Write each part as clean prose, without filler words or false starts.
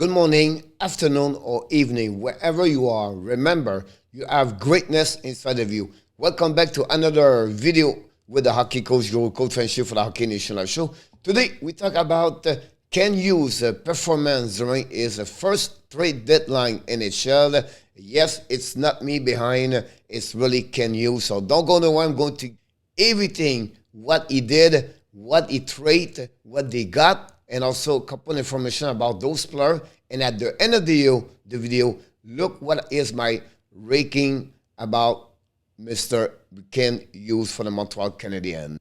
good morning, afternoon, or evening, wherever you are. Remember, you have greatness inside of you. Welcome back to another video with the hockey coach, your coach friendship for the Hockey Nation Live Show. Today, we talk about Ken Hughes' performance during his first trade deadline in NHL. Yes, it's not me behind, it's really Ken Hughes. So don't go nowhere. I'm going to everything, what he did, what he traded, what they got, and also a couple information about those players. And at the end of the video, look what is my ranking about Mr. Ken Hughes for the Montreal Canadiens.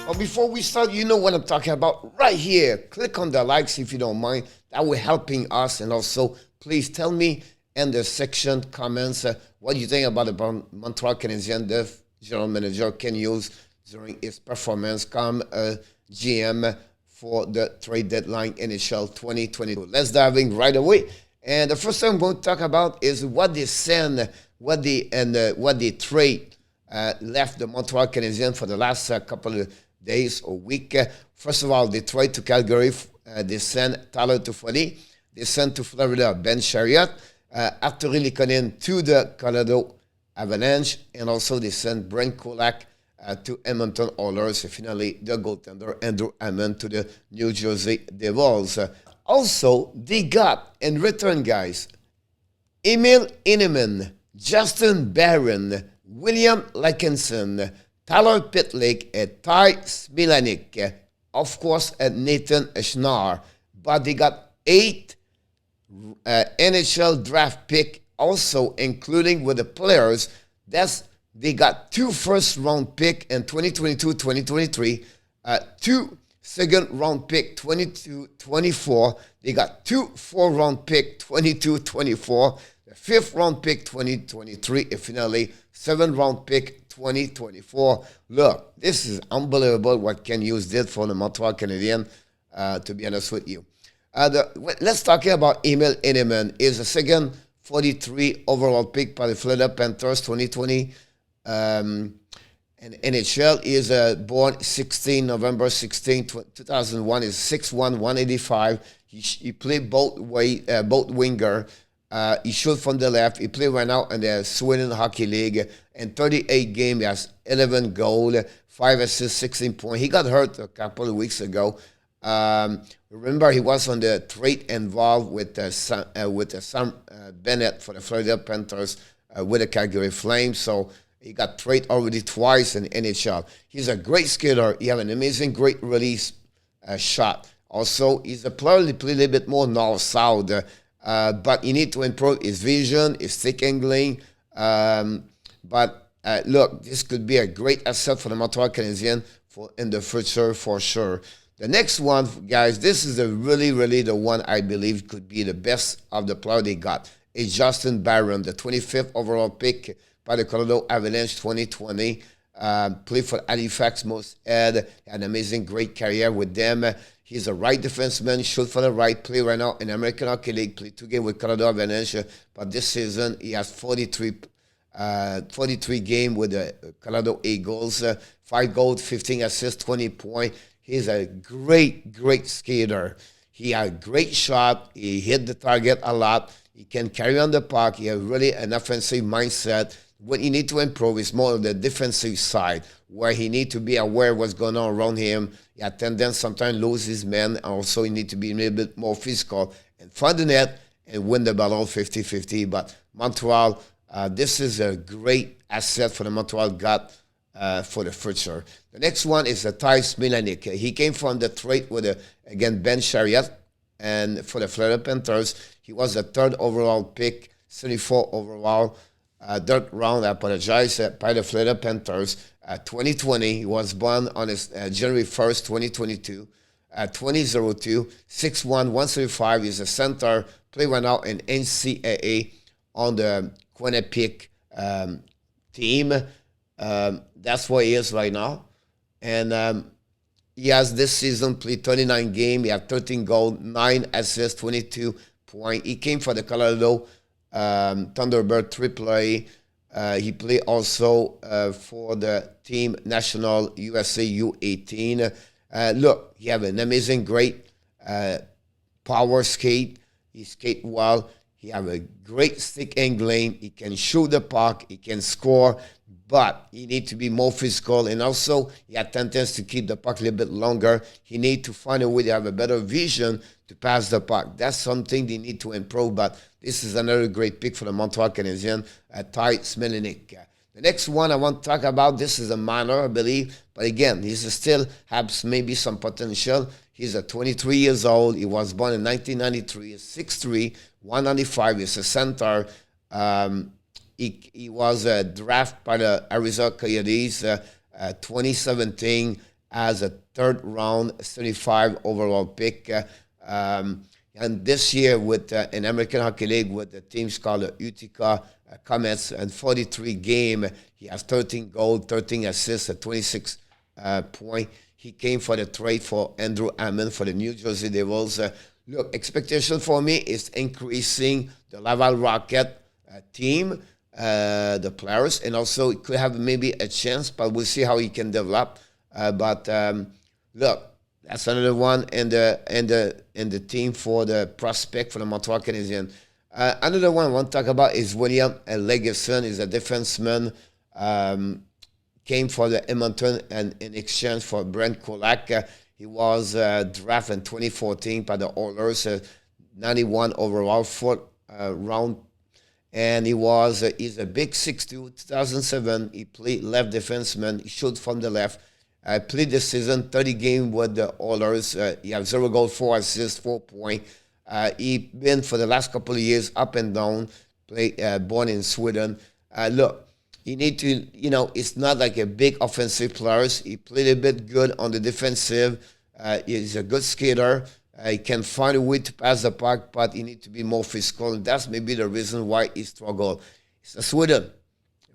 Well, before we start, you know what I'm talking about right here. Click on the likes if you don't mind. That will helping us. And also, please tell me in the section comments what you think about the Montreal Canadiens, the general manager Ken Hughes during his performance come GM for the trade deadline NHL 2022. Let's dive in right away. And the first thing I'm going to talk about is what they send, what they trade left the Montreal Canadiens for the last couple of days or week. First of all, they trade to Calgary. They send Tyler Toffoli. They send to Florida Ben Chariot. Arturi Likonen to the Colorado Avalanche, and also they sent Brent Kulak to Edmonton Oilers, and finally the goaltender Andrew Hammond to the New Jersey Devils. Also, they got in return, guys, Emil Heineman, Justin Barron, William Lakinson, Tyler Pitlick, and Ty Smilanik, of course, and Nathan Schnar. But they got 8 NHL draft pick, also including with the players. They got 2 first-round pick in 2022-2023, 2 second-round pick 22-24. They got 2 4th-round pick 22-24, the 5th-round pick 2023, and finally 7th-round pick 2024. Look, this is unbelievable what Ken Hughes did for the Montreal Canadiens, to be honest with you. Let's talk about Emil Heineman. Is a second 43 overall pick by the Florida Panthers 2020. And NHL is born November 16, 2001. Is 6'1", 185. He played both winger. He shot from the left. He played right now in the Sweden Hockey League. In 38 games, he has 11 goals, 5 assists, 16 points. He got hurt a couple of weeks ago. Remember, he was on the trade involved with Sam Bennett for the Florida Panthers with the Calgary Flames. So he got traded already twice in NHL. He's a great skater. He has an amazing, great release shot. Also, he's a player that plays a little bit more north-south, but he needs to improve his vision, his stick angling. But look, this could be a great asset for the Montreal Canadiens in the future for sure. The next one, guys, this is really the one I believe could be the best of the player they got. Is Justin Barron, the 25th overall pick by the Colorado Avalanche 2020. Played for Halifax Most Ed. Had an amazing, great career with them. He's a right defenseman, shoot for the right, play right now in the American Hockey League, played 2 games with Colorado Avalanche. But this season, he has 43 games with the Colorado Eagles. 5 goals, 15 assists, 20 points. He's a great skater. He had a great shot. He hit the target a lot. He can carry on the puck. He has really an offensive mindset. What he needs to improve is more on the defensive side, where he needs to be aware of what's going on around him. He has tendency sometimes lose his men. Also, he needs to be a little bit more physical and find the net and win the battle 50-50. But Montreal, this is a great asset for the Montreal got for the future. The next one is Ty Smilanik. He came from the trade with, again, Ben Chariot. And for the Florida Panthers, he was the 3rd overall pick, 74 overall, 3rd round, I apologize, by the Florida Panthers. 2020, he was born on January 1st, 2022. 2002, 6'1", 135. He's a center, play right now in NCAA on the Quinnipiac team. That's what he is right now. And he has this season played 39 games. He had 13 goals, 9 assists, 22 points. He came for the Colorado Thunderbird AAA. He played also for the team National USA U18. Look, he have an amazing, great power skate. He skate well. He have a great stick angling. He can shoot the puck. He can score. But he need to be more physical. And also, he had tendency to keep the puck a little bit longer. He need to find a way to have a better vision to pass the puck. That's something they need to improve. But this is another great pick for the Montreal Canadiens, Ty Smilanic. The next one I want to talk about, this is a minor, I believe. But again, he still has maybe some potential. He's 23 years old. He was born in 1993. He's 6'3", 195. He's a center. He was drafted by the Arizona Coyotes 2017 as a third-round 75 overall pick. And this year with an American Hockey League with the teams called the Utica Comets, and 43 game, he has 13 goals, 13 assists, 26 points. He came for the trade for Andrew Hammond for the New Jersey Devils. Look, expectation for me is increasing the Laval Rocket team, the players, and also it could have maybe a chance, but we'll see how he can develop. Look, that's another one in the team for the prospect for the Montreal Canadiens. Another one I want to talk about is William Legerson. He's a defenseman. Came for the Edmonton and in exchange for Brent Kulak. He was drafted in 2014 by the Oilers, 91 overall, fourth round. And he's a big 6'2", 2007. He played left defenseman. He shot from the left. Played this season, 30 games with the Oilers. He has 0 goals, 4 assists, 4 points. He been for the last couple of years up and down. Born in Sweden. Look, you need to, it's not like a big offensive player. He played a bit good on the defensive. He's a good skater. He can find a way to pass the puck, but he needs to be more physical. And that's maybe the reason why he struggled. It's a Sweden,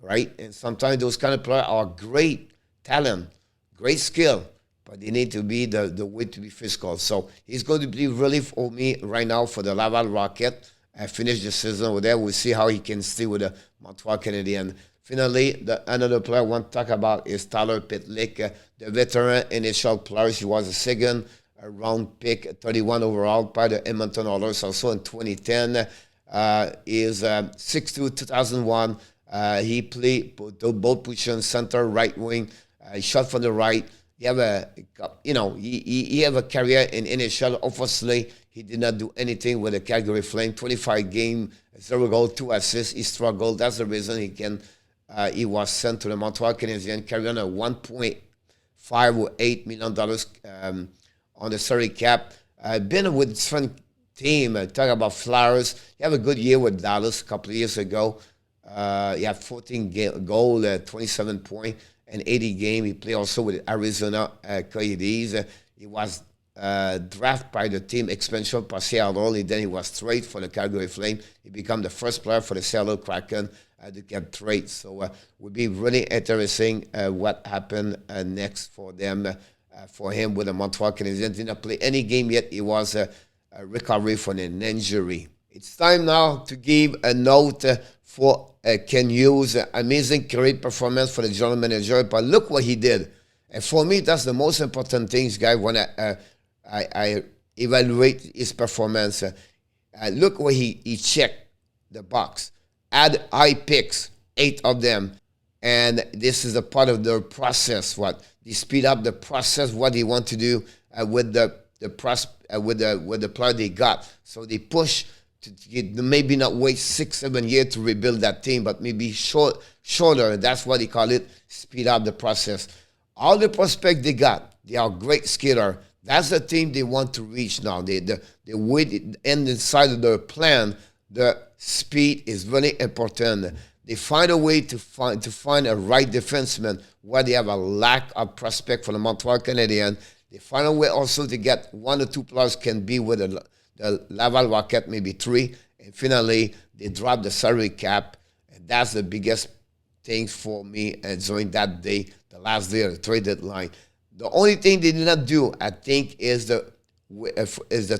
right? And sometimes those kind of players are great talent, great skill, but they need to be the way to be physical. So he's going to be really for me right now for the Laval Rocket. Finish the season with that. We'll see how he can stay with the Montreal Canadiens. Finally, another player I want to talk about is Tyler Pitlick, the veteran NHL player. He was a second round pick, 31 overall by the Edmonton Oilers, also in 2010. Is 6'2", 2001. He played both positions, center, right wing. He shot from the right. He have he have a career in NHL. Obviously, he did not do anything with the Calgary Flames. 25 game, 0 goal, 2 assists. He struggled. That's the reason he was sent to the Montreal Canadiens, carrying a $1.5 or $8 million on the salary cap. Been with different team. Talk about Flowers. He had a good year with Dallas a couple of years ago. He had 14 goal, 27 points, and 80 game. He played also with Arizona Coyotes. He was drafted by the team expansion by Seattle. And then he was traded for the Calgary Flames. He became the first player for the Seattle Kraken to get traded. So it would be really interesting what happened next for them. For him with the Montreal Canadiens. Did not play any game yet. He was a recovery from an injury. It's time now to give a note for Ken Hughes. Amazing, great performance for the general manager. But look what he did. And for me, that's the most important things, guys, when I evaluate his performance. Look where he checked the box. Add high picks, 8 of them. And this is a part of their process. What they speed up the process. What they want to do with the player they got. So they push to get, maybe not wait 6-7 years to rebuild that team, but maybe shorter. That's what they call it. Speed up the process. All the prospects they got, they are great skater. That's the team they want to reach now. The way and inside of their plan, the speed is really important. They find a way to find a right defenseman where they have a lack of prospect for the Montreal Canadiens. They find a way also to get 1 or 2 players can be with the Laval Rocket, maybe 3. And finally, they drop the salary cap. And that's the biggest thing for me during that day, the last day of the trade deadline. The only thing they did not do, I think, is the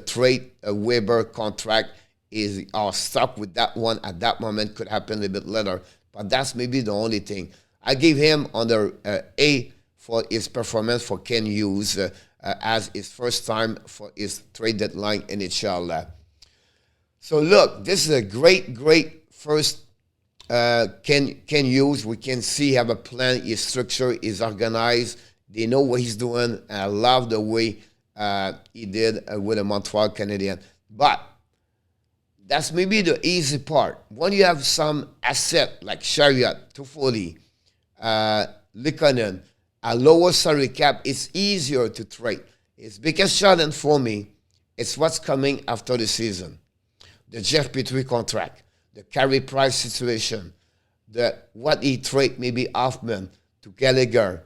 trade Weber contract. Are stuck with that one at that moment. Could happen a little bit later. but that's maybe the only thing. I give him on the A for his performance for Ken Hughes as his first time for his trade deadline NHL. So look, this is a great first Ken Hughes. We can see have a plan, his structure is organized. They know what he's doing. And I love the way he did with the Montreal Canadiens. But that's maybe the easy part. When you have some asset like Chariot, Toffoli, Likonen, a lower salary cap, it's easier to trade. It's biggest challenge for me. It's what's coming after the season. The Jeff Petrie contract, the Carey Price situation, what he trade maybe Hoffman to Gallagher,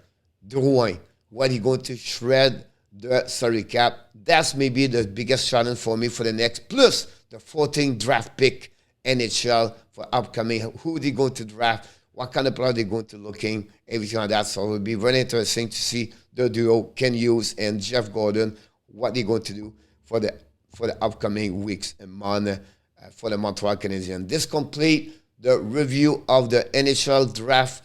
Drouin, what he going to shred the salary cap. That's maybe the biggest challenge for me for the next, plus the 14th draft pick NHL for upcoming. Who they going to draft? What kind of player they going to looking? Everything like that. So it will be very interesting to see the duo Ken Hughes and Jeff Gordon, what they're going to do for the upcoming weeks and months for the Montreal Canadiens. This complete the review of the NHL draft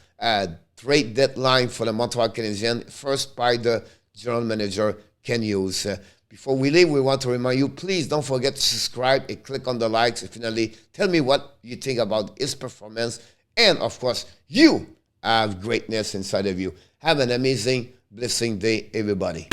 trade deadline for the Montreal Canadiens, first by the general manager Ken Hughes. Before we leave, we want to remind you, please don't forget to subscribe and click on the likes. And finally, tell me what you think about his performance. And of course, you have greatness inside of you. Have an amazing, blessing day, everybody.